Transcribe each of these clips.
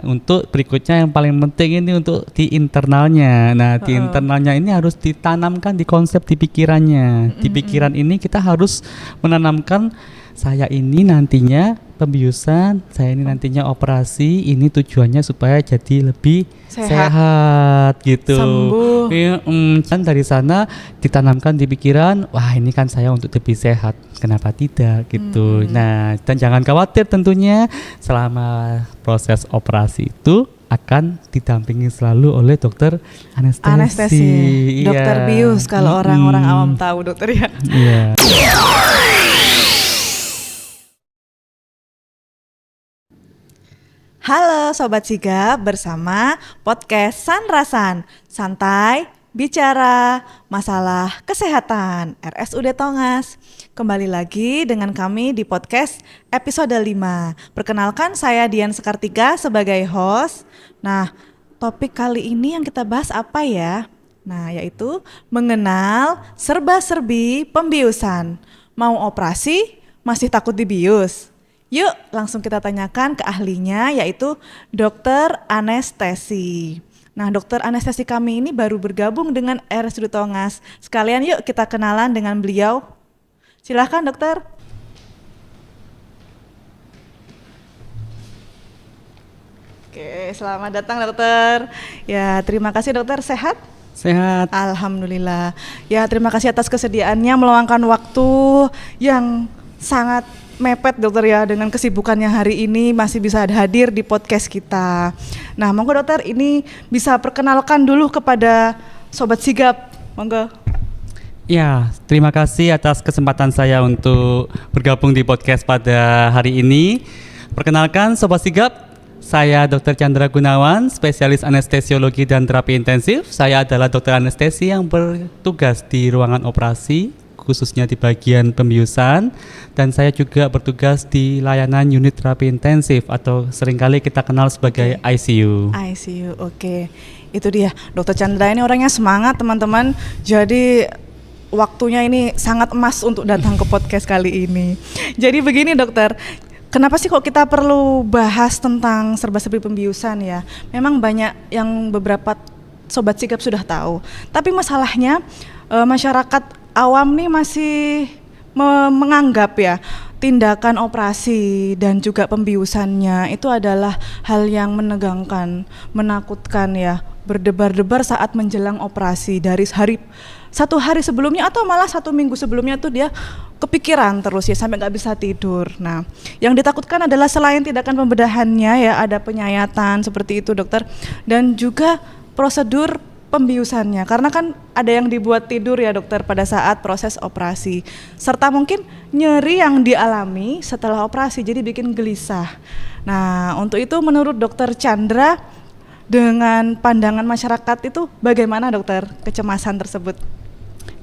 untuk berikutnya yang paling penting ini untuk di internalnya. Nah, di internalnya ini harus ditanamkan di konsep di pikirannya. Di pikiran ini kita harus menanamkan saya ini nantinya pembiusan, saya ini nantinya operasi, ini tujuannya supaya jadi lebih sehat gitu. Sembuh. Kan dari sana ditanamkan di pikiran, wah ini kan saya untuk lebih sehat, kenapa tidak gitu. Nah, dan jangan khawatir tentunya selama proses operasi itu akan didampingi selalu oleh dokter anestesi. Dokter bius kalau orang-orang awam tahu dokter ya. Iya. Halo Sobat Sigap, bersama podcast Sanrasan, santai bicara masalah kesehatan RSUD Tongas. Kembali lagi dengan kami di podcast episode 5. Perkenalkan, saya Dian Sekartika sebagai host. Nah, topik kali ini yang kita bahas apa ya? Nah, yaitu mengenal serba-serbi pembiusan. Mau operasi, masih takut dibius? Yuk langsung kita tanyakan ke ahlinya, yaitu dokter anestesi. Nah, dokter anestesi kami ini baru bergabung dengan RSUD Tongas. Sekalian yuk kita kenalan dengan beliau. Silahkan dokter. Oke, selamat datang dokter. Ya, terima kasih dokter. Sehat? Sehat. Alhamdulillah. Ya, terima kasih atas kesediaannya meluangkan waktu yang sangat mepet dokter ya, dengan kesibukannya hari ini masih bisa hadir di podcast kita. Nah, monggo dokter ini bisa perkenalkan dulu kepada Sobat Sigap, monggo. Ya, terima kasih atas kesempatan saya untuk bergabung di podcast pada hari ini. Perkenalkan Sobat Sigap, saya Dr. Chandra Gunawan, spesialis anestesiologi dan terapi intensif. Saya adalah dokter anestesi yang bertugas di ruangan operasi, khususnya di bagian pembiusan, dan saya juga bertugas di layanan unit terapi intensif atau seringkali kita kenal sebagai ICU. ICU, oke. Itu dia, Dokter Chandra ini orangnya semangat teman-teman, jadi waktunya ini sangat emas untuk datang ke podcast kali ini. Jadi begini dokter, kenapa sih kok kita perlu bahas tentang serba-serbi pembiusan ya? Memang banyak yang beberapa Sobat Sigap sudah tahu, tapi masalahnya masyarakat awam nih masih menganggap ya tindakan operasi dan juga pembiusannya itu adalah hal yang menegangkan, menakutkan ya, berdebar-debar saat menjelang operasi. Dari satu hari sebelumnya atau malah 1 minggu sebelumnya tuh dia kepikiran terus ya sampai nggak bisa tidur. Nah, yang ditakutkan adalah selain tindakan pembedahannya ya, ada penyayatan seperti itu dokter, dan juga prosedur pembiusannya, karena kan ada yang dibuat tidur ya dokter pada saat proses operasi, serta mungkin nyeri yang dialami setelah operasi, jadi bikin gelisah. Nah, untuk itu menurut dokter Chandra, dengan pandangan masyarakat itu bagaimana dokter kecemasan tersebut?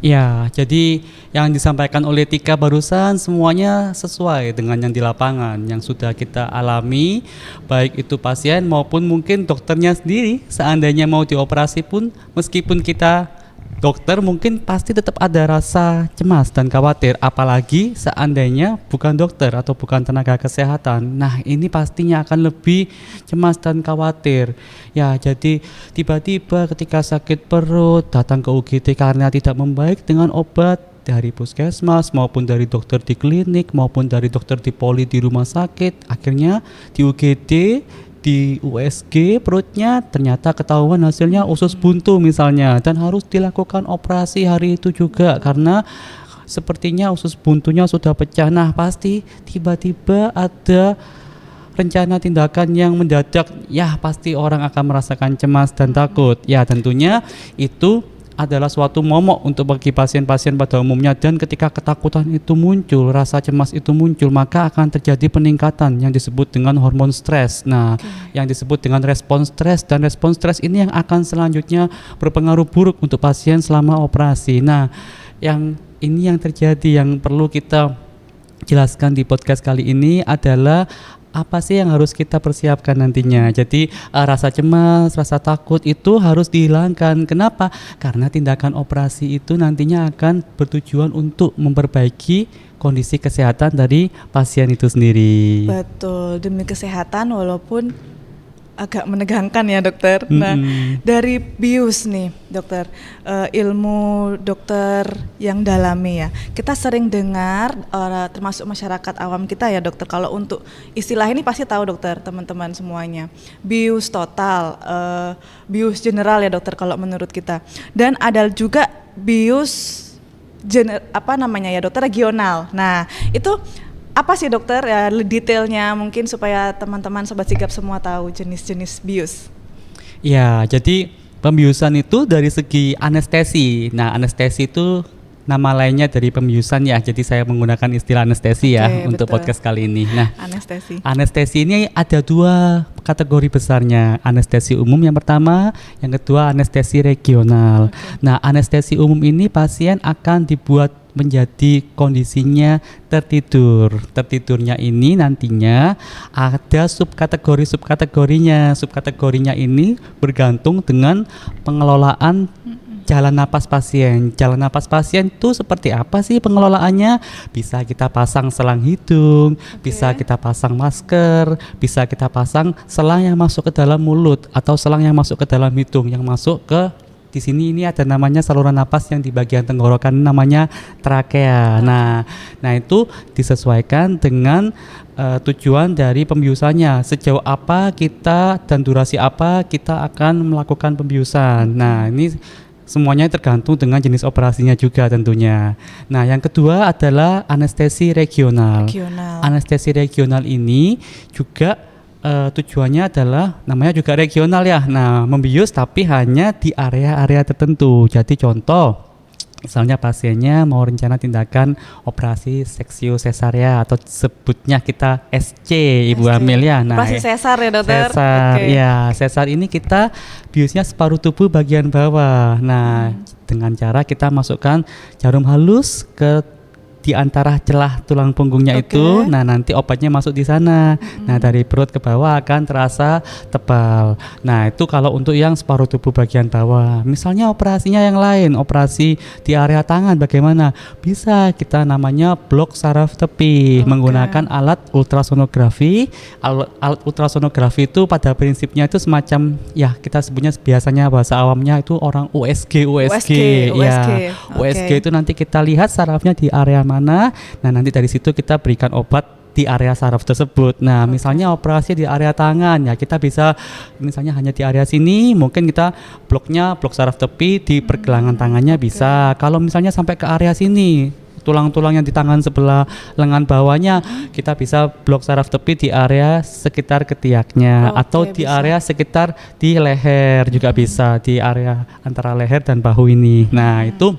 Ya, jadi yang disampaikan oleh Tika barusan semuanya sesuai dengan yang di lapangan, yang sudah kita alami, baik itu pasien maupun mungkin dokternya sendiri. Seandainya mau dioperasi pun, meskipun kita dokter mungkin pasti tetap ada rasa cemas dan khawatir, apalagi seandainya bukan dokter atau bukan tenaga kesehatan. Nah, ini pastinya akan lebih cemas dan khawatir. Ya, jadi tiba-tiba ketika sakit perut datang ke UGD karena tidak membaik dengan obat dari puskesmas maupun dari dokter di klinik maupun dari dokter di poli di rumah sakit, akhirnya di UGD, di USG perutnya ternyata ketahuan hasilnya usus buntu misalnya, dan harus dilakukan operasi hari itu juga karena sepertinya usus buntunya sudah pecah. Nah, pasti tiba-tiba ada rencana tindakan yang mendadak, ya pasti orang akan merasakan cemas dan takut. Ya, tentunya itu adalah suatu momok untuk bagi pasien-pasien pada umumnya, dan ketika ketakutan itu muncul, rasa cemas itu muncul, maka akan terjadi peningkatan yang disebut dengan hormon stres. Nah, yang disebut dengan respon stres, dan respon stres ini yang akan selanjutnya berpengaruh buruk untuk pasien selama operasi. Nah, yang terjadi yang perlu kita jelaskan di podcast kali ini adalah apa sih yang harus kita persiapkan nantinya. Jadi rasa cemas, rasa takut itu harus dihilangkan. Kenapa? Karena tindakan operasi itu nantinya akan bertujuan untuk memperbaiki kondisi kesehatan dari pasien itu sendiri. Betul, demi kesehatan walaupun agak menegangkan ya dokter. Nah, dari bius nih dokter, ilmu dokter yang dalami ya, kita sering dengar termasuk masyarakat awam kita ya dokter, kalau untuk istilah ini pasti tahu dokter, teman-teman semuanya, bius total, bius general ya dokter kalau menurut kita, dan ada juga bius dokter, regional. Nah itu apa sih dokter ya, detailnya mungkin supaya teman-teman sobat sigap semua tahu jenis-jenis bius. Ya, jadi pembiusan itu dari segi anestesi. Nah, anestesi itu nama lainnya dari pembiusan ya. Jadi saya menggunakan istilah anestesi ya untuk betul. podcast kali ini. Nah, anestesi ini ada 2 kategori besarnya. Anestesi umum yang pertama, yang kedua anestesi regional. Nah, anestesi umum ini pasien akan dibuat menjadi kondisinya tertidur. Tertidurnya ini nantinya ada subkategorinya. Subkategorinya ini bergantung dengan pengelolaan jalan napas pasien. Jalan napas pasien itu seperti apa sih pengelolaannya? Bisa kita pasang selang hidung, bisa kita pasang masker, bisa kita pasang selang yang masuk ke dalam mulut atau selang yang masuk ke dalam hidung, yang masuk ke di sini ini ada namanya saluran napas yang di bagian tenggorokan namanya trakea. Nah itu disesuaikan dengan tujuan dari pembiusannya. Sejauh apa kita dan durasi apa kita akan melakukan pembiusan. Nah ini semuanya tergantung dengan jenis operasinya juga tentunya. Nah yang kedua adalah anestesi regional. Anestesi regional ini juga tujuannya adalah namanya juga regional ya. Nah, membius tapi hanya di area-area tertentu. Jadi contoh, misalnya pasiennya mau rencana tindakan operasi seksio sesarea atau sebutnya kita SC Ibu Amel ya. Nah, operasi sesar ya dokter. Sesar ya, sesar ini kita biusnya separuh tubuh bagian bawah. Nah, dengan cara kita masukkan jarum halus ke di antara celah tulang punggungnya itu, nah nanti obatnya masuk di sana. Nah dari perut ke bawah akan terasa tebal. Nah itu kalau untuk yang separuh tubuh bagian bawah. Misalnya operasinya yang lain, operasi di area tangan bagaimana? Bisa kita namanya blok saraf tepi menggunakan alat ultrasonografi. Alat ultrasonografi itu pada prinsipnya itu semacam ya kita sebutnya biasanya bahasa awamnya itu orang USG. USG itu nanti kita lihat sarafnya di area mana. Nah nanti dari situ kita berikan obat di area saraf tersebut. Nah misalnya operasi di area tangan ya kita bisa misalnya hanya di area sini, mungkin kita blok saraf tepi di pergelangan tangannya bisa. Kalau misalnya sampai ke area sini, tulang-tulang yang di tangan sebelah lengan bawahnya, kita bisa blok saraf tepi di area sekitar ketiaknya atau di area sekitar di leher juga bisa, di area antara leher dan bahu ini. Nah itu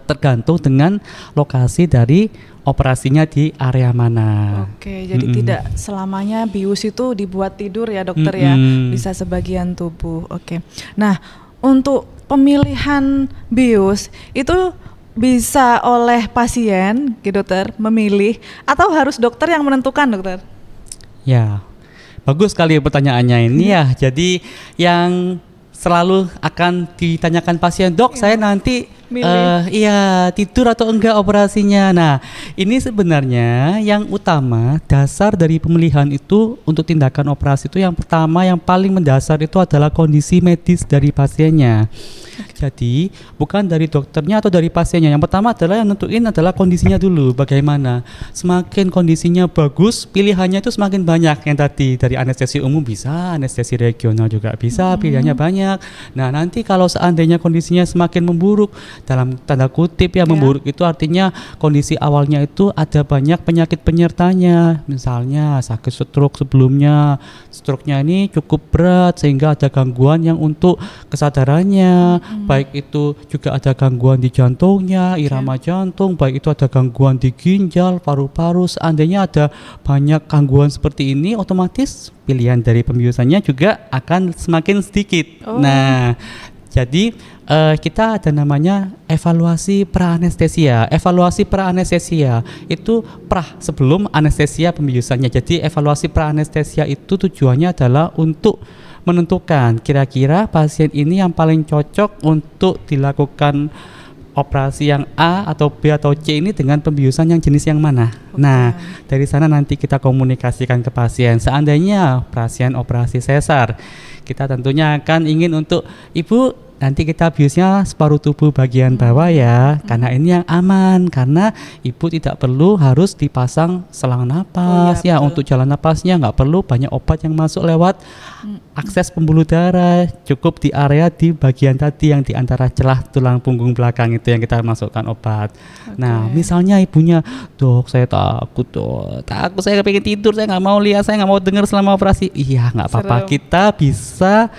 tergantung dengan lokasi dari operasinya di area mana. Jadi tidak selamanya bius itu dibuat tidur ya dokter ya, bisa sebagian tubuh. Nah untuk pemilihan bius itu bisa oleh pasien gitu dokter memilih atau harus dokter yang menentukan dokter? Ya bagus sekali pertanyaannya ini ya. Jadi yang selalu akan ditanyakan pasien, dok saya nanti tidur atau enggak operasinya. Nah ini sebenarnya yang utama dasar dari pemilihan itu untuk tindakan operasi itu yang pertama yang paling mendasar itu adalah kondisi medis dari pasiennya. Jadi bukan dari dokternya atau dari pasiennya. Yang pertama adalah yang nentuin adalah kondisinya dulu bagaimana. Semakin kondisinya bagus, pilihannya itu semakin banyak. Yang tadi dari anestesi umum bisa, anestesi regional juga bisa, pilihannya banyak. Nah nanti kalau seandainya kondisinya semakin memburuk, dalam tanda kutip ya memburuk itu artinya kondisi awalnya itu ada banyak penyakit penyertanya. Misalnya sakit stroke sebelumnya, stroke-nya ini cukup berat sehingga ada gangguan yang untuk kesadarannya. Baik itu juga ada gangguan di jantungnya, irama jantung, baik itu ada gangguan di ginjal, paru-paru. Seandainya ada banyak gangguan seperti ini, otomatis pilihan dari pembiusannya juga akan semakin sedikit. Nah, jadi kita ada namanya evaluasi pra-anestesia. Evaluasi pra-anestesia itu sebelum anestesia pembiusannya. Jadi evaluasi pra-anestesia itu tujuannya adalah untuk menentukan kira-kira pasien ini yang paling cocok untuk dilakukan operasi yang A atau B atau C ini dengan pembiusan yang jenis yang mana. Nah, dari sana nanti kita komunikasikan ke pasien. Seandainya pasien operasi sesar, kita tentunya akan ingin untuk ibu nanti kita biusnya separuh tubuh bagian bawah ya, karena ini yang aman, karena ibu tidak perlu harus dipasang selang napas untuk jalan napasnya nggak perlu banyak obat yang masuk lewat akses pembuluh darah, cukup di area di bagian tadi yang di antara celah tulang punggung belakang itu yang kita masukkan obat. Nah, misalnya ibunya, dok saya takut saya pengen tidur, saya nggak mau lihat, saya nggak mau dengar selama operasi. Iya nggak apa-apa, kita bisa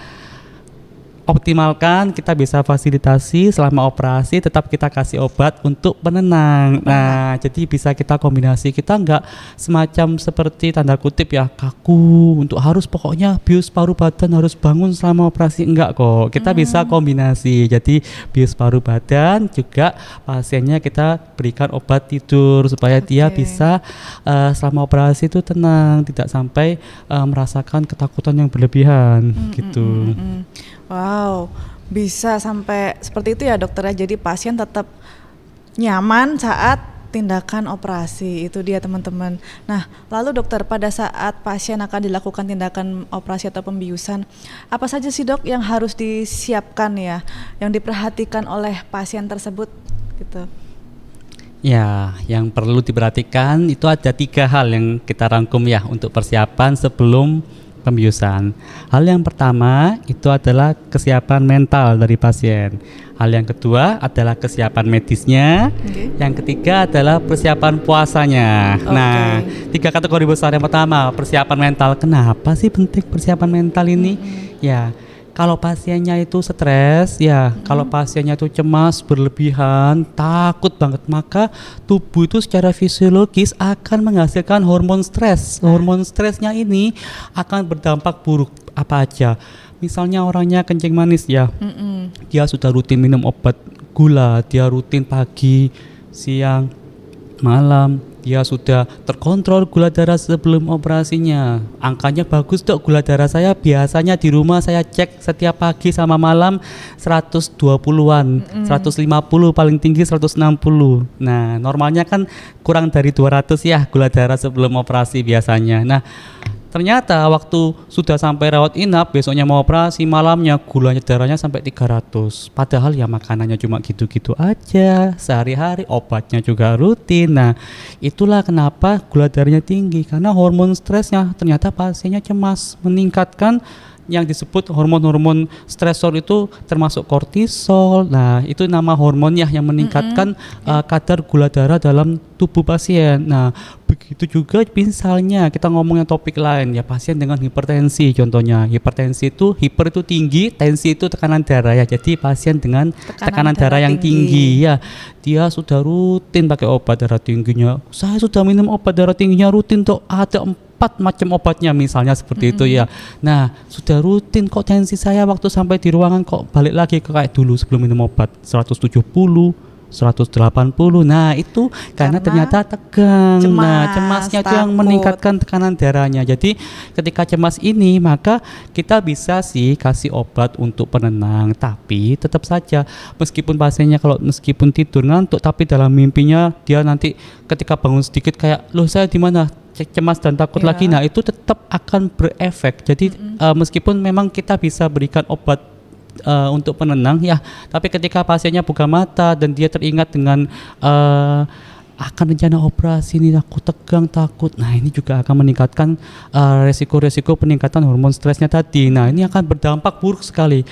optimalkan, kita bisa fasilitasi selama operasi, tetap kita kasih obat untuk penenang. Nah, jadi bisa kita kombinasi, kita nggak semacam seperti tanda kutip ya kaku untuk harus pokoknya bius paru badan harus bangun selama operasi, enggak kok. Kita bisa kombinasi, jadi bius paru badan juga pasiennya kita berikan obat tidur supaya dia bisa selama operasi itu tenang, tidak sampai merasakan ketakutan yang berlebihan gitu. Wow, bisa sampai seperti itu ya dokter ya. Jadi pasien tetap nyaman saat tindakan operasi. Itu dia teman-teman. Nah, lalu dokter, pada saat pasien akan dilakukan tindakan operasi atau pembiusan, apa saja sih dok yang harus disiapkan ya, yang diperhatikan oleh pasien tersebut gitu? Ya, yang perlu diperhatikan itu ada 3 hal yang kita rangkum ya untuk persiapan sebelum pembiusan. Hal yang pertama itu adalah kesiapan mental dari pasien. Hal yang kedua adalah kesiapan medisnya. Yang ketiga adalah persiapan puasanya. Nah, 3 kategori besar. Yang pertama, persiapan mental. Kenapa sih penting persiapan mental ini? Ya, kalau pasiennya itu stres, kalau pasiennya itu cemas berlebihan, takut banget, maka tubuh itu secara fisiologis akan menghasilkan hormon stres. Hormon stresnya ini akan berdampak buruk apa aja. Misalnya orangnya kencing manis ya, dia sudah rutin minum obat gula, dia rutin pagi, siang, malam, dia sudah terkontrol gula darah sebelum operasinya. Angkanya bagus dok, gula darah saya biasanya di rumah saya cek setiap pagi sama malam 120-an, 150 paling tinggi 160. Nah, normalnya kan kurang dari 200 ya gula darah sebelum operasi biasanya. Nah, ternyata waktu sudah sampai rawat inap, besoknya mau operasi, malamnya gulanya darahnya sampai 300. Padahal ya makanannya cuma gitu-gitu aja, sehari-hari obatnya juga rutin. Nah, itulah kenapa gula darahnya tinggi, karena hormon stresnya ternyata pasiennya cemas, meningkatkan yang disebut hormon-hormon stresor itu termasuk kortisol. Nah, itu nama hormonnya yang meningkatkan kadar gula darah dalam tubuh pasien. Nah, begitu juga misalnya kita ngomongnya topik lain ya, pasien dengan hipertensi contohnya. Hipertensi itu, hiper itu tinggi, tensi itu tekanan darah ya. Jadi pasien dengan tekanan darah yang tinggi ya, dia sudah rutin pakai obat darah tingginya. Saya sudah minum obat darah tingginya rutin tuh, ada 4 macam obatnya misalnya seperti itu ya. Nah, sudah rutin kok tensi saya waktu sampai di ruangan kok balik lagi ke kayak dulu sebelum minum obat 170, 180. Nah, itu karena ternyata tegang. Cemasnya itu yang meningkatkan tekanan darahnya. Jadi ketika cemas ini, maka kita bisa sih kasih obat untuk penenang, tapi tetap saja meskipun pasiennya meskipun tidur ngantuk, tapi dalam mimpinya dia nanti ketika bangun sedikit kayak, loh saya di mana? Cemas dan takut lagi. Nah, itu tetap akan berefek. Jadi meskipun memang kita bisa berikan obat untuk penenang ya, tapi ketika pasiennya buka mata dan dia teringat dengan akan rencana operasi ini, aku tegang, takut. Nah, ini juga akan meningkatkan resiko-resiko peningkatan hormon stresnya tadi. Nah, ini akan berdampak buruk sekali.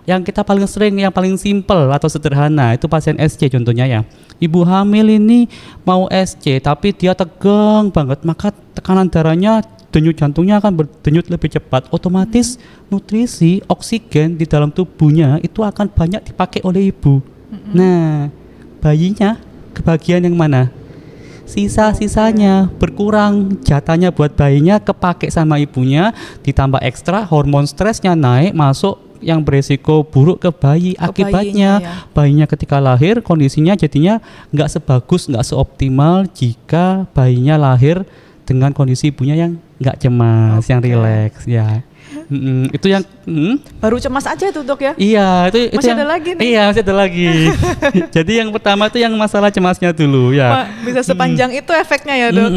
Yang kita paling sering, yang paling simpel atau sederhana itu pasien SC contohnya ya. Ibu hamil ini mau SC tapi dia tegang banget, maka tekanan darahnya, denyut jantungnya akan berdenyut lebih cepat. Otomatis nutrisi, oksigen di dalam tubuhnya itu akan banyak dipakai oleh ibu. Nah, bayinya kebagian yang mana? Sisa-sisanya berkurang, jatahnya buat bayinya kepake sama ibunya, ditambah ekstra hormon stresnya naik masuk yang beresiko buruk ke bayi. Akibatnya bayinya ketika lahir kondisinya jadinya nggak sebagus, nggak seoptimal jika bayinya lahir dengan kondisi ibunya yang nggak cemas, yang rileks ya. Itu yang Baru cemas aja itu dok ya? iya, itu Masih yang, ada lagi nih? Iya, masih ada lagi. Jadi yang pertama itu yang masalah cemasnya dulu ya. Wah, bisa sepanjang itu efeknya ya dok?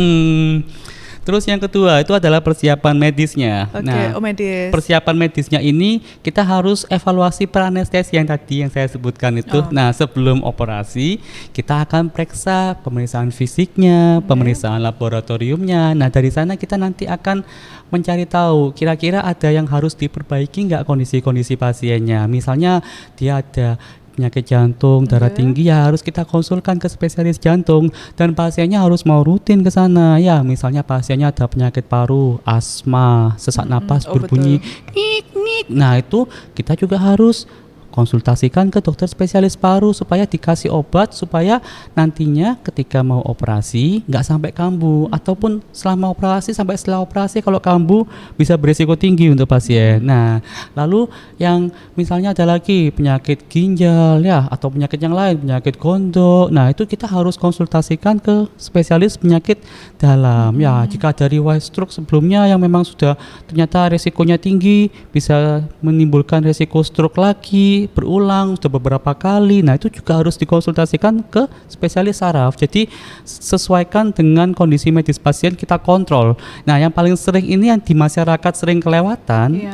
Terus yang kedua itu adalah persiapan medisnya. Oke, medis. Persiapan medisnya ini kita harus evaluasi peranestesi yang tadi yang saya sebutkan itu. Nah, sebelum operasi kita akan periksa pemeriksaan fisiknya, pemeriksaan laboratoriumnya. Nah, dari sana kita nanti akan mencari tahu kira-kira ada yang harus diperbaiki nggak kondisi-kondisi pasiennya. Misalnya dia ada penyakit jantung, darah tinggi, ya harus kita konsulkan ke spesialis jantung dan pasiennya harus mau rutin ke sana. Ya, misalnya pasiennya ada penyakit paru, asma, sesak napas berbunyi nik. Nah, itu kita juga harus konsultasikan ke dokter spesialis paru supaya dikasih obat supaya nantinya ketika mau operasi nggak sampai kambuh, ataupun selama operasi sampai setelah operasi kalau kambuh bisa berisiko tinggi untuk pasien. Nah, lalu yang misalnya ada lagi penyakit ginjal ya atau penyakit yang lain, penyakit gondok. Nah, itu kita harus konsultasikan ke spesialis penyakit dalam. Ya, jika dari riwayat stroke sebelumnya yang memang sudah ternyata risikonya tinggi, bisa menimbulkan risiko stroke lagi berulang sudah beberapa kali. Nah, itu juga harus dikonsultasikan ke spesialis saraf. Jadi sesuaikan dengan kondisi medis pasien, kita kontrol. Nah, yang paling sering ini yang di masyarakat sering kelewatan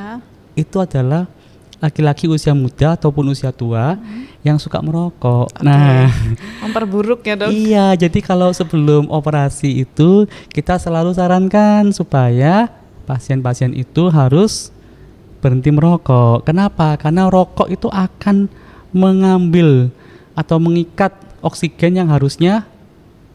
itu adalah laki-laki usia muda ataupun usia tua yang suka merokok. Nah, memperburuk ya dok. Iya, jadi kalau sebelum operasi itu kita selalu sarankan supaya pasien-pasien itu harus berhenti merokok. Kenapa? Karena rokok itu akan mengambil atau mengikat oksigen yang harusnya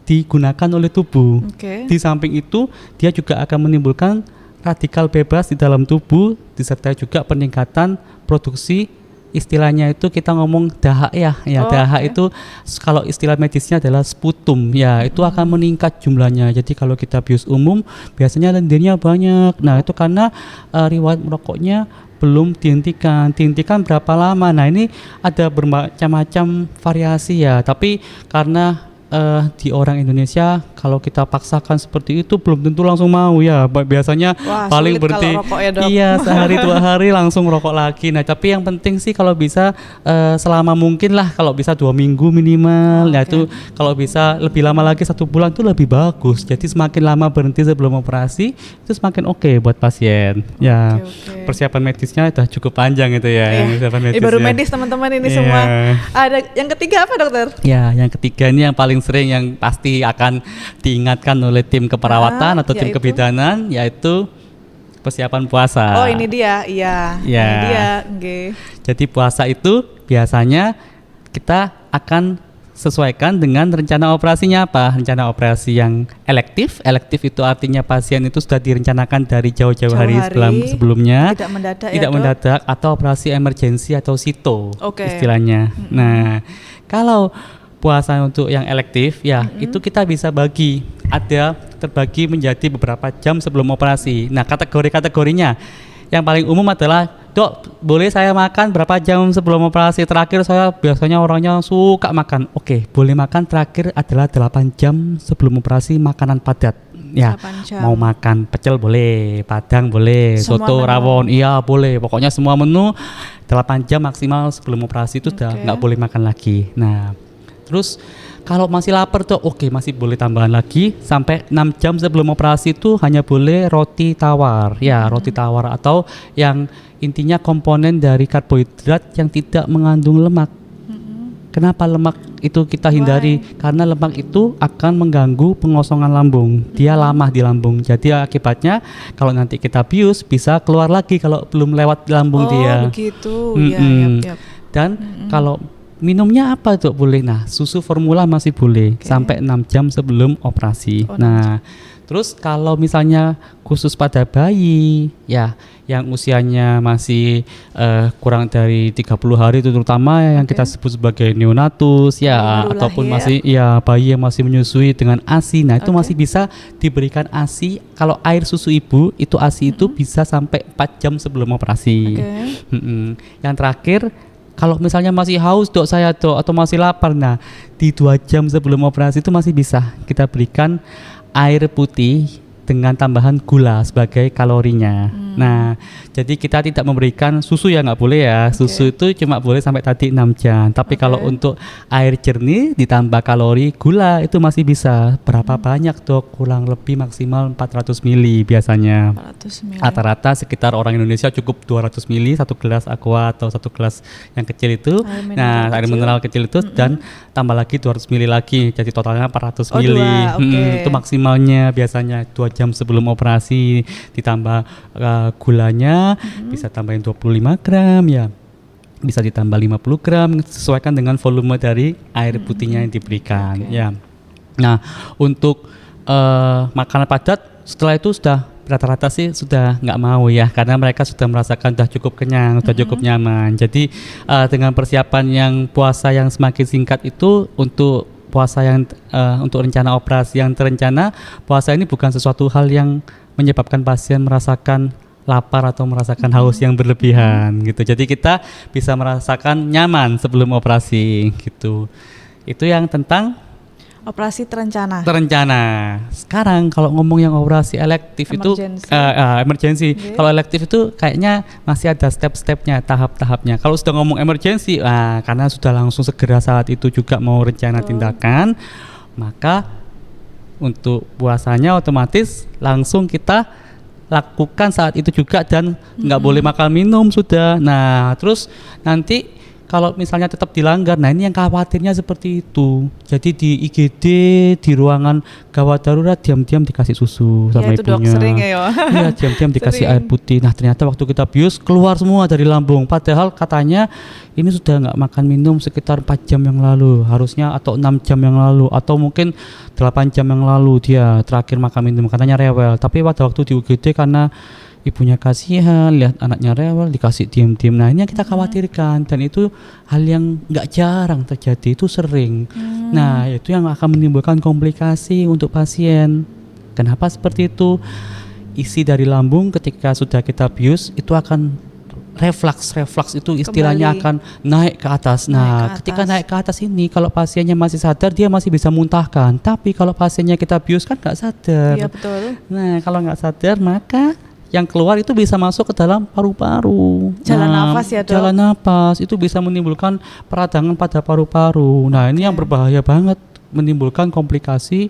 digunakan oleh tubuh. Di samping itu, dia juga akan menimbulkan radikal bebas di dalam tubuh, disertai juga peningkatan produksi, istilahnya itu kita ngomong dahak ya. Dahak itu kalau istilah medisnya adalah sputum ya, itu akan meningkat jumlahnya. Jadi kalau kita bius umum biasanya lendirnya banyak. Nah, itu karena riwayat merokoknya belum dihentikan berapa lama. Nah, ini ada bermacam-macam variasi ya, tapi karena di orang Indonesia kalau kita paksakan seperti itu belum tentu langsung mau ya. Biasanya paling berhenti ya sehari 2 hari langsung rokok lagi. Nah, tapi yang penting sih kalau bisa selama mungkin lah, kalau bisa 2 minggu minimal. Ya itu kalau bisa lebih lama lagi 1 bulan itu lebih bagus. Jadi semakin lama berhenti sebelum operasi itu semakin oke buat pasien. Ya, persiapan medisnya udah cukup panjang itu ya. Baru medis teman-teman ini semua. Ada yang ketiga apa dokter? Ya, yang ketiga ini yang paling sering yang pasti akan diingatkan oleh tim keperawatan atau tim kebidanan, yaitu persiapan puasa. Oh, ini dia, iya. Ya. Ini dia, Jadi puasa itu biasanya kita akan sesuaikan dengan rencana operasinya apa? Rencana operasi yang elektif. Elektif itu artinya pasien itu sudah direncanakan dari jauh-jauh hari sebelumnya. Tidak mendadak atau operasi emergensi atau SITO istilahnya. Nah, kalau puasa untuk yang elektif ya, itu kita bisa bagi, terbagi menjadi beberapa jam sebelum operasi. Nah, kategori-kategorinya yang paling umum adalah, dok, boleh saya makan berapa jam sebelum operasi? Terakhir saya biasanya orangnya suka makan. Oke, boleh makan terakhir adalah 8 jam sebelum operasi, makanan padat. Ya, mau makan pecel boleh, padang boleh, semua soto, rawon, iya boleh. Pokoknya semua menu 8 jam maksimal sebelum operasi itu sudah nggak boleh makan lagi. Nah, terus kalau masih lapar tuh masih boleh tambahan lagi sampai 6 jam sebelum operasi itu hanya boleh roti tawar. Ya, roti tawar atau yang intinya komponen dari karbohidrat yang tidak mengandung lemak. Kenapa lemak itu kita hindari? Karena lemak itu akan mengganggu pengosongan lambung. Dia lama di lambung. Jadi akibatnya kalau nanti kita bius bisa keluar lagi kalau belum lewat lambung dia. Oh, begitu. Dan kalau minumnya apa tuh boleh? Nah, susu formula masih boleh sampai 6 jam sebelum operasi. Nah, terus kalau misalnya khusus pada bayi ya yang usianya masih kurang dari 30 hari itu terutama yang kita sebut sebagai neonatus ya, ataupun masih bayi yang masih menyusui dengan ASI. Nah, itu masih bisa diberikan ASI. Kalau air susu ibu itu ASI itu bisa sampai 4 jam sebelum operasi. Yang terakhir, kalau misalnya masih haus dok atau masih lapar, nah di 2 jam sebelum operasi itu masih bisa kita berikan air putih dengan tambahan gula sebagai kalorinya. Nah, jadi kita tidak memberikan susu ya, nggak boleh ya. Susu itu cuma boleh sampai tadi 6 jam. Tapi kalau untuk air jernih ditambah kalori, gula itu masih bisa. Berapa banyak Dok? Kurang lebih maksimal 400 ml biasanya. 400 ml. Rata-rata sekitar orang Indonesia cukup 200 ml satu gelas aqua atau satu gelas yang kecil itu. Air mineral kecil itu dan tambah lagi 200 ml lagi. Jadi totalnya 400 ml. Itu maksimalnya biasanya 2 jam sebelum operasi, ditambah gulanya bisa tambahin 25 gram ya, bisa ditambah 50 gram, sesuaikan dengan volume dari air putihnya yang diberikan ya. Nah, untuk makanan padat setelah itu sudah rata-rata sih sudah nggak mau ya, karena mereka sudah merasakan sudah cukup kenyang, sudah cukup nyaman. Jadi dengan persiapan yang puasa yang semakin singkat itu, untuk puasa yang untuk rencana operasi yang terencana, puasa ini bukan sesuatu hal yang menyebabkan pasien merasakan lapar atau merasakan haus yang berlebihan gitu. Jadi kita bisa merasakan nyaman sebelum operasi gitu. Itu yang tentang operasi terencana. Sekarang kalau ngomong yang operasi elektif emergency. Kalau elektif itu kayaknya masih ada step-stepnya, tahap-tahapnya. Kalau sudah ngomong emergency, karena sudah langsung segera saat itu juga mau rencana tindakan, maka untuk puasanya otomatis langsung kita lakukan saat itu juga, dan nggak boleh makan minum sudah. Nah, terus nanti kalau misalnya tetap dilanggar, nah ini yang khawatirnya seperti itu. Jadi di IGD, di ruangan gawat darurat, diam-diam dikasih susu sama itu ibunya. Dok, sering ya. Iya, diam-diam dikasih air putih. Nah, ternyata waktu kita bius keluar semua dari lambung. Padahal katanya ini sudah nggak makan minum sekitar 4 jam yang lalu harusnya, atau 6 jam yang lalu, atau mungkin 8 jam yang lalu dia terakhir makan minum, katanya rewel. Tapi pada waktu di UGD karena ibunya kasihan lihat anaknya rewel, dikasih diem-diem. Nah, ini yang kita khawatirkan, dan itu hal yang nggak jarang terjadi, itu sering. Nah, itu yang akan menimbulkan komplikasi untuk pasien. Kenapa seperti itu? Isi dari lambung ketika sudah kita bius itu akan reflux itu istilahnya akan naik ke atas. Nah, ketika naik ke atas ini, kalau pasiennya masih sadar, dia masih bisa muntahkan. Tapi kalau pasiennya kita bius kan nggak sadar. Iya, betul. Nah, kalau nggak sadar, maka yang keluar itu bisa masuk ke dalam paru-paru. Jalan nafas ya, Dok? Jalan nafas itu bisa menimbulkan peradangan pada paru-paru. Nah, ini yang berbahaya banget, menimbulkan komplikasi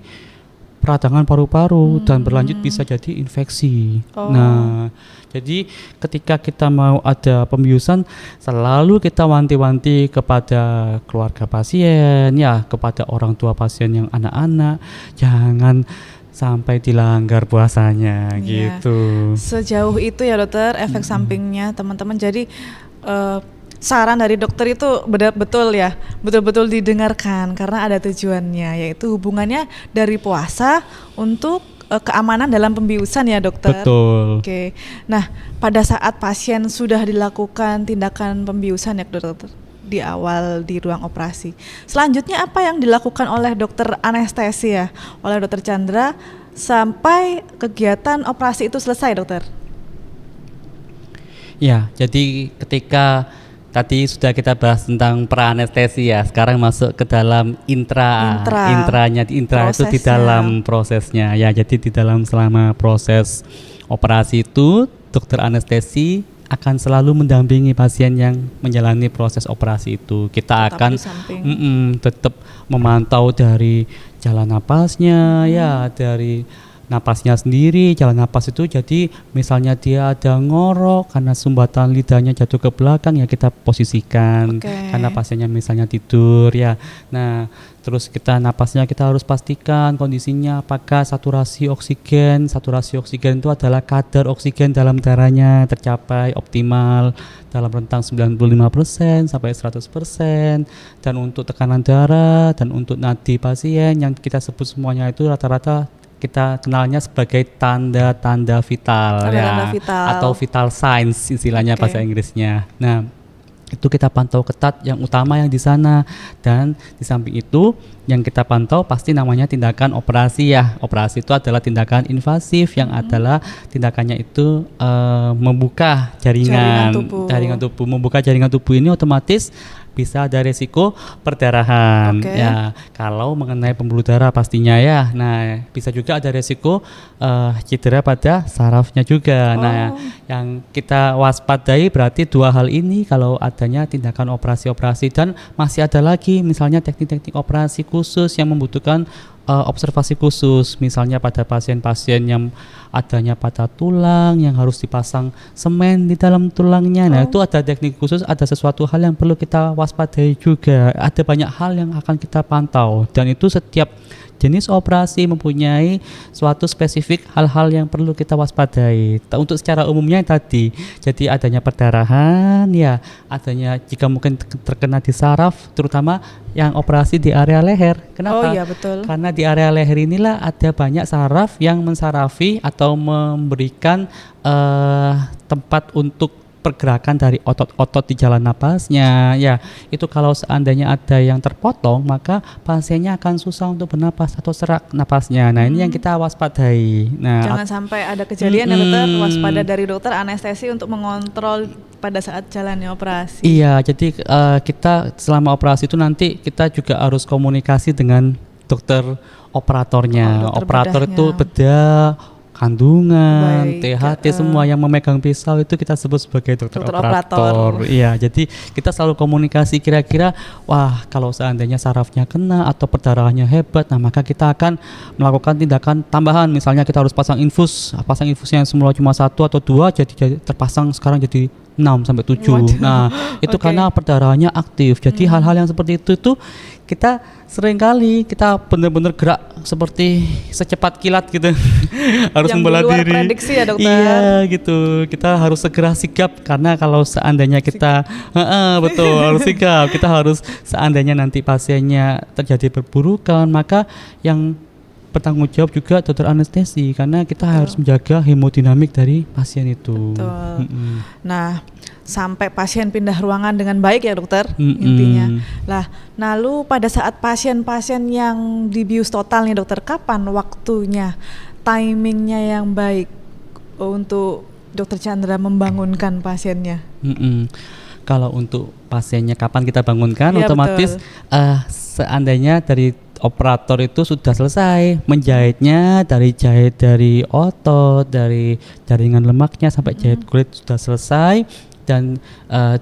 peradangan paru-paru dan berlanjut bisa jadi infeksi. Nah, jadi ketika kita mau ada pembiusan, selalu kita wanti-wanti kepada keluarga pasien ya, kepada orang tua pasien yang anak-anak, jangan sampai dilanggar puasanya gitu. Sejauh itu ya dokter, efek sampingnya teman-teman. Jadi saran dari dokter itu betul-betul didengarkan karena ada tujuannya, yaitu hubungannya dari puasa untuk keamanan dalam pembiusan ya dokter. Betul. Oke. Nah, pada saat pasien sudah dilakukan tindakan pembiusan ya dokter, di awal di ruang operasi, selanjutnya apa yang dilakukan oleh dokter anestesi ya, oleh dokter Chandra sampai kegiatan operasi itu selesai dokter? Ya, jadi ketika tadi sudah kita bahas tentang pra-anestesi ya, sekarang masuk ke dalam intra itu di dalam prosesnya ya. Jadi di dalam selama proses operasi itu, dokter anestesi akan selalu mendampingi pasien yang menjalani proses operasi itu. Kita akan tetap memantau dari jalan napasnya ya, dari napasnya sendiri, jalan napas itu. Jadi misalnya dia ada ngorok karena sumbatan lidahnya jatuh ke belakang, ya kita posisikan. Karena pasiennya misalnya tidur ya. Nah, terus kita napasnya kita harus pastikan kondisinya apakah saturasi oksigen itu adalah kadar oksigen dalam darahnya tercapai optimal dalam rentang 95% sampai 100%. Dan untuk tekanan darah dan untuk nadi pasien yang kita sebut semuanya itu rata-rata kita kenalnya sebagai tanda-tanda vital atau vital signs istilahnya bahasa Inggrisnya. Nah, itu kita pantau ketat, yang utama yang di sana. Dan di samping itu yang kita pantau pasti namanya tindakan operasi ya. Operasi itu adalah tindakan invasif yang adalah tindakannya itu membuka jaringan tubuh. Membuka jaringan tubuh ini otomatis bisa ada resiko perdarahan. Oke. Ya, kalau mengenai pembuluh darah pastinya ya. Nah, bisa juga ada resiko cedera pada sarafnya juga. Nah, yang kita waspadai berarti dua hal ini kalau adanya tindakan operasi-operasi, dan masih ada lagi misalnya teknik-teknik operasi khusus yang membutuhkan observasi khusus, misalnya pada pasien-pasien yang adanya patah tulang yang harus dipasang semen di dalam tulangnya. Nah, itu ada teknik khusus, ada sesuatu hal yang perlu kita waspadai juga. Ada banyak hal yang akan kita pantau, dan itu setiap jenis operasi mempunyai suatu spesifik hal-hal yang perlu kita waspadai. Untuk secara umumnya tadi, jadi adanya perdarahan, ya, adanya jika mungkin terkena di saraf, terutama yang operasi di area leher. Kenapa? Oh iya, betul. Karena di area leher inilah ada banyak saraf yang mensarafi atau memberikan tempat untuk pergerakan dari otot-otot di jalan napasnya. Ya, itu kalau seandainya ada yang terpotong, maka pasiennya akan susah untuk bernapas atau serak napasnya. Nah, ini yang kita waspadai. Nah, Jangan sampai ada kejadian ya dokter, waspada dari dokter anestesi untuk mengontrol pada saat jalannya operasi. iya, jadi kita selama operasi itu nanti kita juga harus komunikasi dengan dokter operatornya. Dokter Operator bedahnya. itu bedah, kandungan, Baik, THT, semua yang memegang pisau itu kita sebut sebagai dokter Dokter operator. Iya, jadi kita selalu komunikasi kira-kira, wah kalau seandainya sarafnya kena atau perdarahannya hebat, nah maka kita akan melakukan tindakan tambahan. Misalnya kita harus pasang infusnya yang semula cuma 1 atau 2 jadi terpasang sekarang jadi 6 sampai 7. Waduh. Nah, itu Oke. karena perdarahannya aktif. Jadi hal-hal yang seperti itu tuh kita seringkali kita benar-benar gerak seperti secepat kilat gitu. Harus Yang membela di luar diri. prediksi ya, dokter. Iya, gitu. Kita harus segera sigap karena kalau seandainya kita betul harus sigap. Kita harus seandainya nanti pasiennya terjadi perburukan, maka yang bertanggung jawab juga dokter anestesi karena kita harus menjaga hemodinamik dari pasien itu. Betul. Nah, sampai pasien pindah ruangan dengan baik ya dokter, intinya. Lah, lalu pada saat pasien-pasien yang dibius total nih dokter, kapan waktunya, timingnya yang baik untuk dokter Chandra membangunkan pasiennya? Kalau untuk pasiennya kapan kita bangunkan, Iya, otomatis seandainya dari operator itu sudah selesai menjahitnya, dari jahit dari otot, dari jaringan lemaknya sampai jahit kulit sudah selesai dan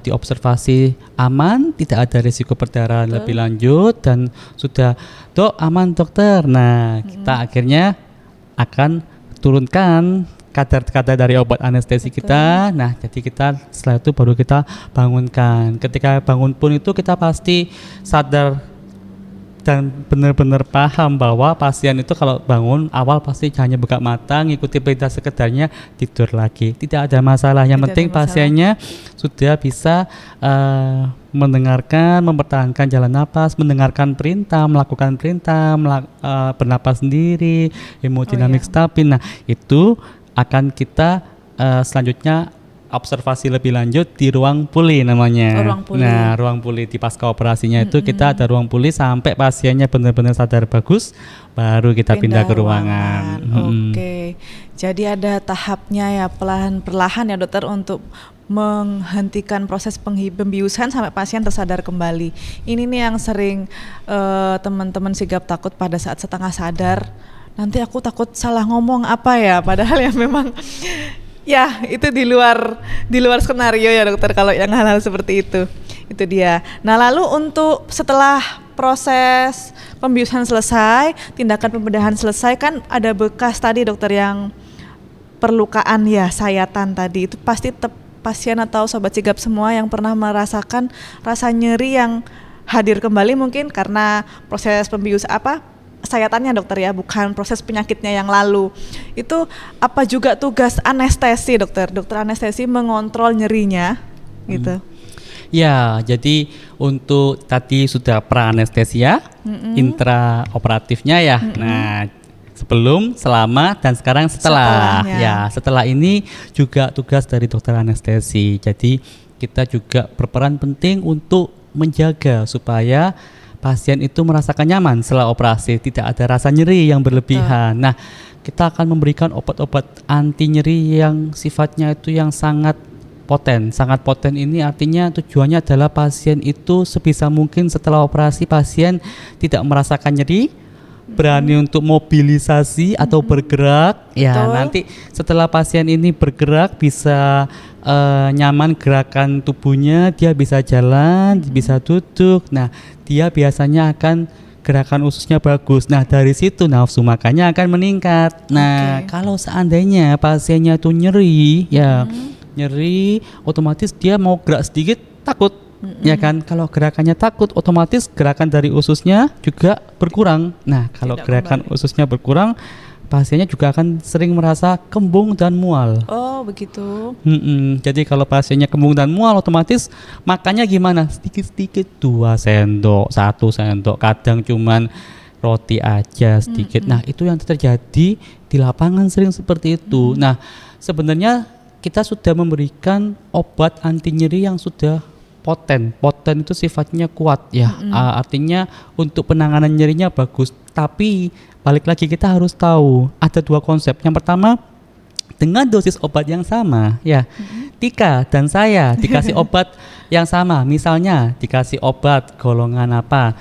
diobservasi aman, tidak ada risiko perdarahan lebih lanjut dan sudah, dok aman dokter. Nah, kita akhirnya akan turunkan kadar-kadar dari obat anestesi kita. Nah, jadi kita setelah itu baru kita bangunkan. Ketika bangun pun itu kita pasti sadar dan benar-benar paham bahwa pasien itu kalau bangun awal pasti hanya buka mata, ngikuti perintah sekedarnya, tidur lagi. Tidak ada masalah. Yang Tidak penting ada masalah. pasiennya sudah bisa mendengarkan, mempertahankan jalan napas, mendengarkan perintah, melakukan perintah, bernapas sendiri, hemodinamik stabil. Nah, itu akan kita selanjutnya observasi lebih lanjut di ruang pulih namanya. Oh, ruang pulih. Nah, ruang pulih di pasca operasinya itu kita ada ruang pulih sampai pasiennya benar-benar sadar bagus, baru kita pindah ke ruangan. Oke, jadi ada tahapnya ya, perlahan ya dokter untuk menghentikan proses pembiusan sampai pasien tersadar kembali. Ini nih yang sering teman-teman sigap takut pada saat setengah sadar. Nanti aku takut salah ngomong apa ya, padahal yang memang ya itu di luar skenario ya dokter kalau yang hal-hal seperti itu dia. Nah, lalu untuk setelah proses pembiusan selesai, tindakan pembedahan selesai, kan ada bekas tadi dokter yang perlukaan ya, sayatan tadi itu pasti pasien atau sobat sigap semua yang pernah merasakan rasa nyeri yang hadir kembali mungkin karena proses sayatannya dokter ya, bukan proses penyakitnya yang lalu. Itu apa juga tugas anestesi dokter anestesi mengontrol nyerinya gitu. Ya, jadi untuk tadi sudah pra-anestesia, intraoperatifnya ya. Nah, sebelum, selama, dan sekarang setelah. Setelahnya. Ya, setelah ini juga tugas dari dokter anestesi. Jadi kita juga berperan penting untuk menjaga supaya pasien itu merasakan nyaman setelah operasi, tidak ada rasa nyeri yang berlebihan. Nah, kita akan memberikan obat-obat anti nyeri yang sifatnya itu yang sangat poten. Sangat poten ini artinya tujuannya adalah pasien itu sebisa mungkin setelah operasi pasien tidak merasakan nyeri, berani untuk mobilisasi atau bergerak. Ya, Betul. nanti setelah pasien ini bergerak bisa nyaman gerakan tubuhnya, dia bisa jalan, bisa duduk. Nah, dia biasanya akan gerakan ususnya bagus. Nah, dari situ nafsu makannya akan meningkat. Nah, Oke. kalau seandainya pasiennya tuh nyeri, ya nyeri, otomatis dia mau gerak sedikit takut, ya kan? Kalau gerakannya takut, otomatis gerakan dari ususnya juga berkurang. Nah, kalau Tidak gerakan kembali. ususnya berkurang, pasiennya juga akan sering merasa kembung dan mual. Oh, begitu. Jadi kalau pasiennya kembung dan mual, otomatis makannya gimana? Sedikit-sedikit, 2 sendok, 1 sendok, kadang cuman roti aja sedikit. Nah, itu yang terjadi di lapangan sering seperti itu. Nah, sebenarnya kita sudah memberikan obat anti nyeri yang sudah poten. Poten itu sifatnya kuat ya. Artinya untuk penanganan nyerinya bagus. Tapi balik lagi kita harus tahu ada 2 konsep. Yang pertama, dengan dosis obat yang sama ya. Tika dan saya dikasih obat yang sama. Misalnya dikasih obat golongan apa?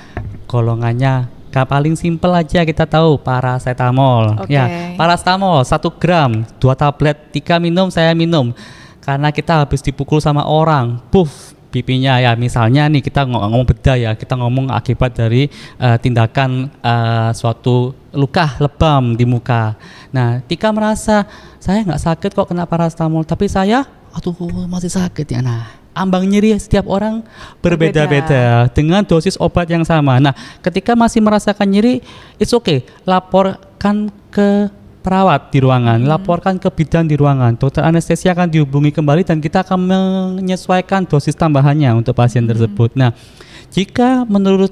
Golongannya paling simpel aja kita tahu paracetamol. Oke. Ya, paracetamol 1 gram, 2 tablet, Tika minum, saya minum. Karena kita habis dipukul sama orang, puff, pipinya ya, misalnya nih kita ngomong beda ya, kita ngomong akibat dari tindakan suatu luka lebam di muka. Nah, Tika merasa saya nggak sakit kok kena paracetamol, tapi saya aduh masih sakit ya. Nah, ambang nyeri setiap orang berbeda-beda dengan dosis obat yang sama. Nah, ketika masih merasakan nyeri, it's okay, laporkan ke perawat di ruangan, laporkan ke bidan di ruangan. Dokter anestesi akan dihubungi kembali dan kita akan menyesuaikan dosis tambahannya untuk pasien tersebut. Nah, jika menurut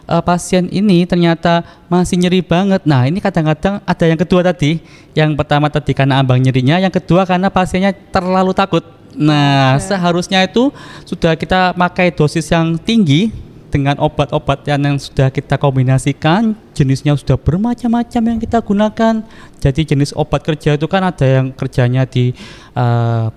pasien ini ternyata masih nyeri banget. Nah, ini kadang-kadang ada yang kedua tadi. Yang pertama tadi karena ambang nyerinya, yang kedua karena pasiennya terlalu takut. Nah, seharusnya itu sudah kita pakai dosis yang tinggi dengan obat-obat yang sudah kita kombinasikan, jenisnya sudah bermacam-macam yang kita gunakan. Jadi jenis obat kerja itu kan ada yang kerjanya di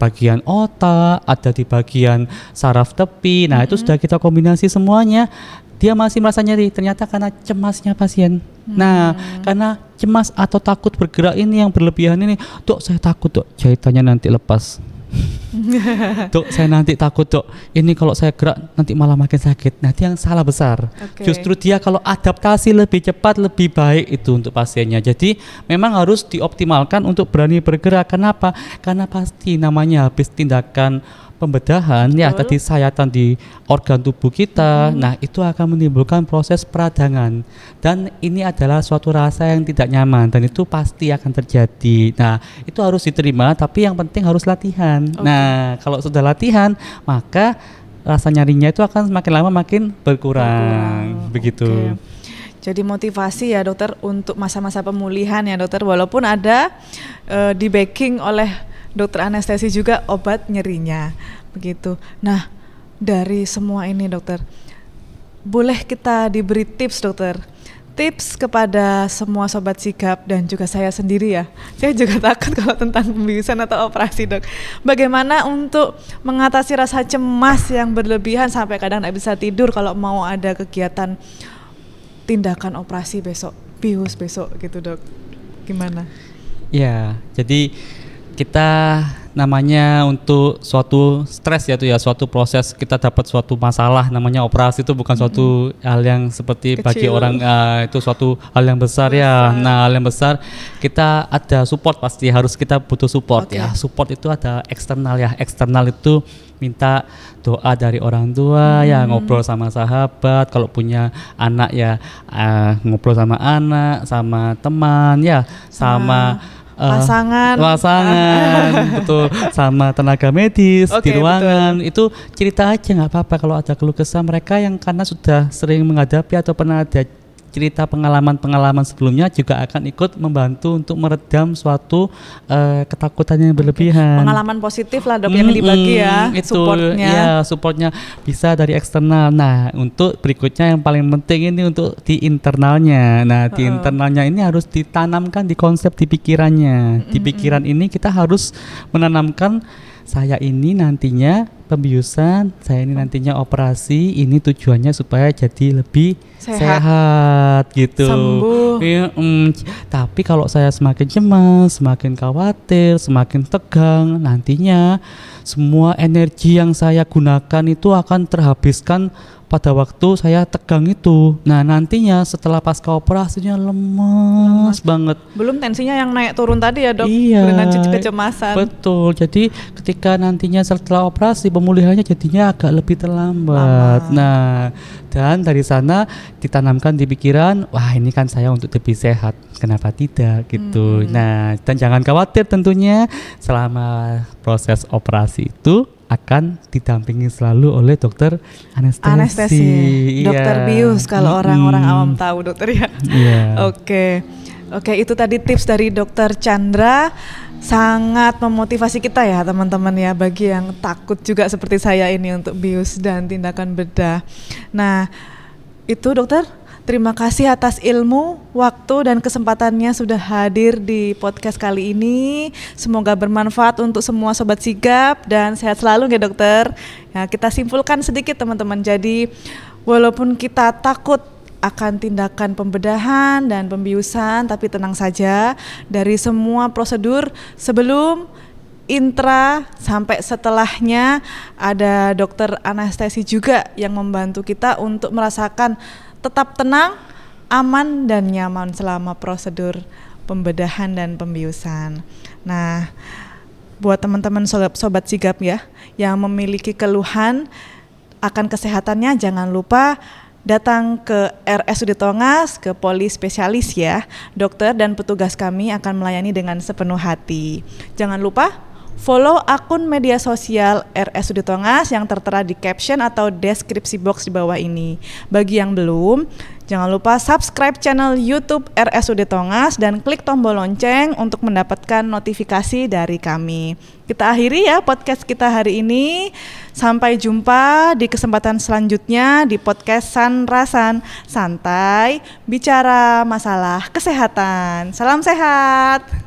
bagian otak, ada di bagian saraf tepi. Nah, itu sudah kita kombinasi semuanya. Dia masih merasa nyeri, ternyata karena cemasnya pasien. Nah, karena cemas atau takut bergerak ini yang berlebihan ini, Dok, saya takut, Dok, jahitannya nanti lepas. Dok, saya nanti takut, Dok, ini kalau saya gerak nanti malah makin sakit. Nah, itu yang salah besar. Oke. Justru dia kalau adaptasi lebih cepat lebih baik itu untuk pasiennya. Jadi memang harus dioptimalkan untuk berani bergerak. Kenapa? Karena pasti namanya habis tindakan pembedahan ya, tadi sayatan di organ tubuh kita. Nah, itu akan menimbulkan proses peradangan dan ini adalah suatu rasa yang tidak nyaman dan itu pasti akan terjadi. Nah, itu harus diterima, tapi yang penting harus latihan. Nah, kalau sudah latihan, maka rasa nyarinya itu akan semakin lama makin berkurang. Begitu. Oke. Jadi motivasi ya dokter untuk masa-masa pemulihan ya dokter, walaupun ada di backing oleh dokter anestesi juga obat nyerinya begitu. Nah, dari semua ini dokter, boleh kita diberi tips dokter, tips kepada semua sobat sigap dan juga saya sendiri ya. Saya juga takut kalau tentang pembiusan atau operasi dok. Bagaimana untuk mengatasi rasa cemas yang berlebihan sampai kadang tidak bisa tidur kalau mau ada kegiatan tindakan operasi besok, bius besok gitu dok. Gimana? Ya, jadi kita namanya untuk suatu stres ya tuh ya, suatu proses kita dapat suatu masalah, namanya operasi itu bukan suatu hal yang seperti bagi Kecil. orang itu suatu hal yang besar ya. Nah, hal yang besar kita ada support, pasti harus kita butuh support. Oke. Ya. Support itu ada eksternal ya. Eksternal itu minta doa dari orang tua ya, ngobrol sama sahabat, kalau punya anak ya ngobrol sama anak, sama teman ya, sama pasangan. betul, sama tenaga medis Oke, di ruangan. Itu cerita aja nggak apa-apa kalau ada keluh kesah. Mereka yang karena sudah sering menghadapi atau pernah ada cerita pengalaman-pengalaman sebelumnya juga akan ikut membantu untuk meredam suatu ketakutan yang berlebihan. Pengalaman positif lah dok yang dibagi ya, itu, supportnya. ya, supportnya bisa dari eksternal. Nah, untuk berikutnya yang paling penting ini untuk di internalnya. Nah, di internalnya ini harus ditanamkan di konsep di pikirannya. Di pikiran ini kita harus menanamkan saya ini nantinya pembiusan, saya ini nantinya operasi, ini tujuannya supaya jadi lebih sehat gitu. Sembuh. Iya, tapi kalau saya semakin cemas, semakin khawatir, semakin tegang, nantinya semua energi yang saya gunakan itu akan terhabiskan pada waktu saya tegang itu. Nah, nantinya setelah pasca operasinya lemas banget. Belum tensinya yang naik turun tadi ya, Dok, Iya, dengan kecemasan. betul. Jadi ketika nantinya setelah operasi pemulihannya jadinya agak lebih terlambat. Nah, dan dari sana ditanamkan di pikiran, wah ini kan saya untuk lebih sehat, kenapa tidak gitu. Nah, dan jangan khawatir tentunya selama proses operasi itu akan didampingi selalu oleh dokter anestesi. Dokter bius kalau orang-orang awam tahu, dokter ya. Iya. Oke, itu tadi tips dari Dokter Chandra, sangat memotivasi kita ya teman-teman ya, bagi yang takut juga seperti saya ini untuk bius dan tindakan bedah. Nah, itu dokter, terima kasih atas ilmu, waktu, dan kesempatannya sudah hadir di podcast kali ini. Semoga bermanfaat untuk semua Sobat Sigap dan sehat selalu ya dokter. Ya, kita simpulkan sedikit teman-teman. Jadi walaupun kita takut akan tindakan pembedahan dan pembiusan, tapi tenang saja, dari semua prosedur sebelum, intra, sampai setelahnya ada dokter anestesi juga yang membantu kita untuk merasakan tetap tenang, aman, dan nyaman selama prosedur pembedahan dan pembiusan. Nah, buat teman-teman sobat sigap ya, yang memiliki keluhan akan kesehatannya, jangan lupa datang ke RSUD Tongas, ke poli spesialis ya. Dokter dan petugas kami akan melayani dengan sepenuh hati. Jangan lupa follow akun media sosial RSUD Tongas yang tertera di caption atau deskripsi box di bawah ini. Bagi yang belum, jangan lupa subscribe channel YouTube RSUD Tongas dan klik tombol lonceng untuk mendapatkan notifikasi dari kami. Kita akhiri ya podcast kita hari ini. Sampai jumpa di kesempatan selanjutnya di podcast Sanrasan, santai bicara masalah kesehatan. Salam sehat.